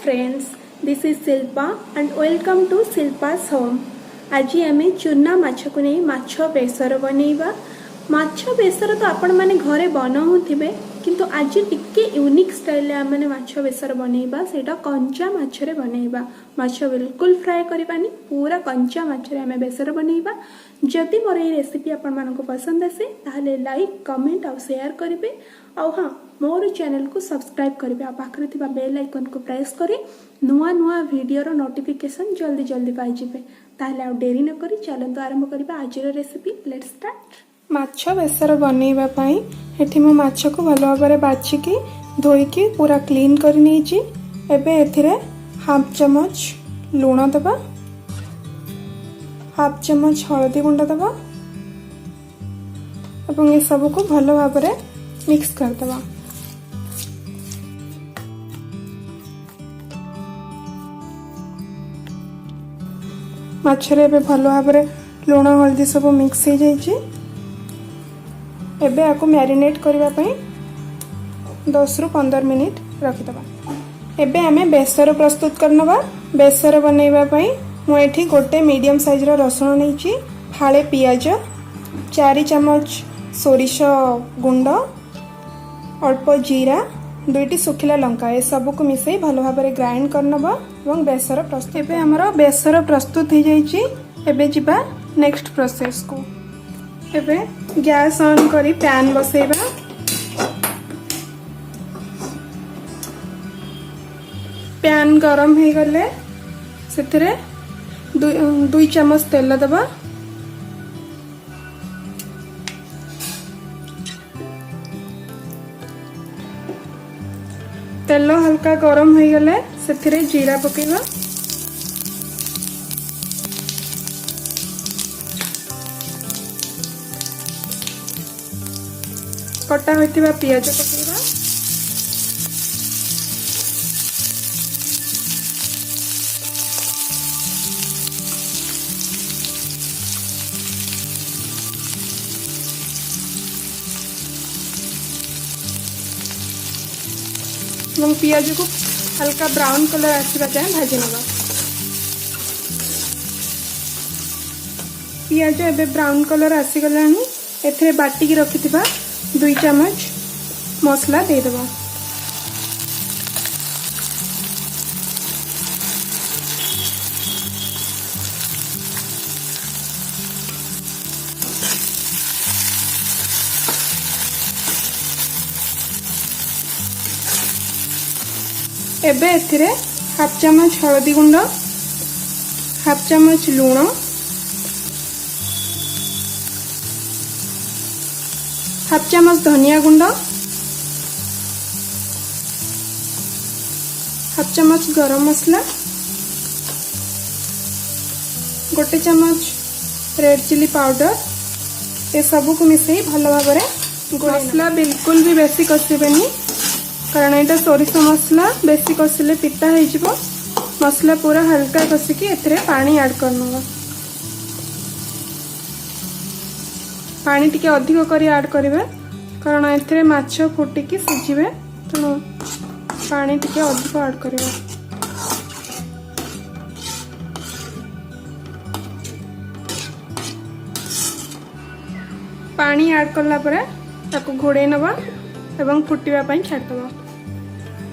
friends, this is Silpa and welcome to Silpa's home. आज आमे चूना माछ को नहीं माछ बेसर बनैबा। माछ बेसर तो आपण माने घरे बनाउथिबे किंतु आज टिके यूनिक स्टाइल आम माने माछ बेसर बनैबा सेटा कंचा माछ रे बनैबा। माछ बिल्कुल फ्राई करबानी पूरा कंचा माछ रे आमे बेसर बनैबा। जदि मोर ए रेसिपी आपण मानको पसंद आसे ताहले लाइक कमेंट और शेयर करिवे और हां मोर चैनल को सब्सक्राइब करिवे आ पाखरे थिबा बेल आइकन को प्रेस करी नुआ नुआ वीडियो रो नोटिफिकेशन जल्दी जल्दी पाई जिवे। ताहले आ देरी न करी चलंतु आरंभ करबा आजर रेसिपी। Let's start. माछ बेसर बनैबा पई एठी मो माछ को भलो भाबरे बाछिकी धोईकी पूरा क्लीन करि नेछि। एबे एथिरे हाफ चम्मच लूण दबा, हाफ चम्मच हळदी गुंड दबा एवं ये सब को भलो भाबरे मिक्स कर दबा। माछरे भलो भाबरे लूण हल्दी सब मिक्स हो जाइए। एबे आको मैरिनेट करबा पई 10 रु 15 मिनिट रखिदबा। एबे आमे बेसर प्रस्तुत करनबा। बेसर बनैबा पई मु एठी गोटे मीडियम साइज रो रसुण नैची, फाळे पियाज, 4 चम्मच सोरिष गुंड, अल्प जीरा, 2टी सुखिला लंका ए सब को मिसई भलो भाबरे ग्राइंड करनबा एवं बेसर प्रस्तुत। एबे हमरो बेसर प्रस्तुत हो जाइछि। एबे जिबा नेक्स्ट प्रोसेस को। एबे गैस ऑन करी पैन बसेबा। पैन गरम हो गले सेथिरे 2 चम्मच तेल दबा। तेल हल्का गरम हो गले सेथिरे जीरा पकेबा। कटा होइतिबा पियाज पकेबा। এবং पियाज को हल्का ब्राउन कलर आसवा जाए भाजी नवा। पियाज एबे ब्राउन कलर आसी गलानी। एथरे बाटी की रखिथिबा 2 चम्मच मसला दे देबा। एबे एथिरे हाफ चम्मच हळदी गुंड, हाफ चम्मच लूण, हाफ चम्मच धनिया गुंड, हाफ चम्मच गरम मसला, 1 चम्मच रेड चिली पाउडर ए सब को मिसई भलो भाबरे। मसला बिल्कुल भी बेसी कसिबेनी कारण एटा सोरिष मसला बेसी कसिले पिता हो जिवो। मसला पूरा हल्का कसिकी एथरे पानी ऐड करनवा। पानी टिके अधिक करी ऐड करिवे कारण एथरे माछ फुटिकी सिझिबे तेणु पानी टिके अधिक ऐड करिवे। पानी ऐड करला परे ताको घोड़े नवा एवं फुटिबा पई छाडदबा।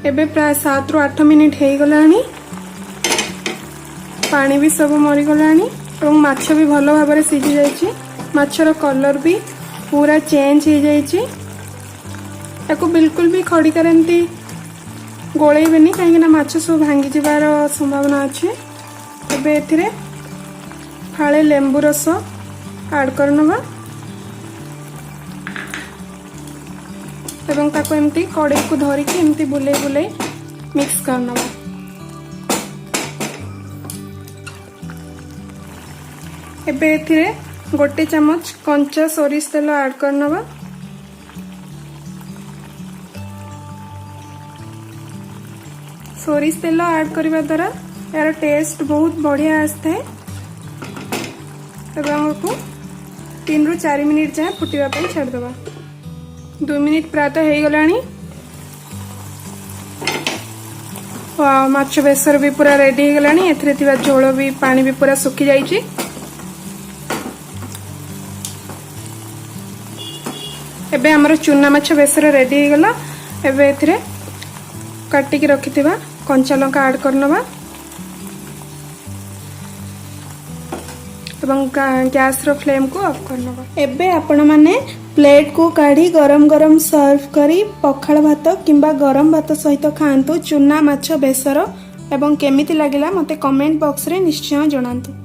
एबे प्राय 7 रु 8 मिनिट हो गलानी। पानी भी सब मरी गलानी और माछ भी भलो भाबरे सिझी जाइछि। माछर कलर भी पूरा चेंज हो जाइछि। एको बिल्कुल भी खड़ी करंती गोळेबेनी काहे ना माछ सब भांगी जिबार संभावना अछि। एबे एथिरे फाळे लेंबू रस ऐड करनबा एवं ताको एमती कड़े को धरिकी एमती बुले बुले मिक्स करना। एबे एथिरे 1 चम्मच कंचा सोरिष तेल ऐड करना। सोरिष तेल ऐड करबा द्वारा यार टेस्ट बहुत बढ़िया आस्ते। एवं को 3 रु 4 मिनिट जाए फुटिबा पई छाड़ दबा। 2 मिनिट प्रायतः हो गलानी। माछ बेसर भी पूरा रेडी हो गलानी। एथिरे थिबा झोल भी पानी भी पूरा सुखी जाइछि। एबे हमर चुना माछ बेसर रेडी हो गला। एबे एथिरे काटिकी रखिथिबा कंचा लंका ऐड करनबा एवं गैस रो फ्लेम को ऑफ करनबा। एबे आपण माने प्लेट को काढ़ी गरम गरम सर्व करी पखाल भात किंबा गरम भात सहित खांतु चुना माछ बेसर। एवं केमिति लागिला मते कमेंट बॉक्स रे निश्चय जणांतु।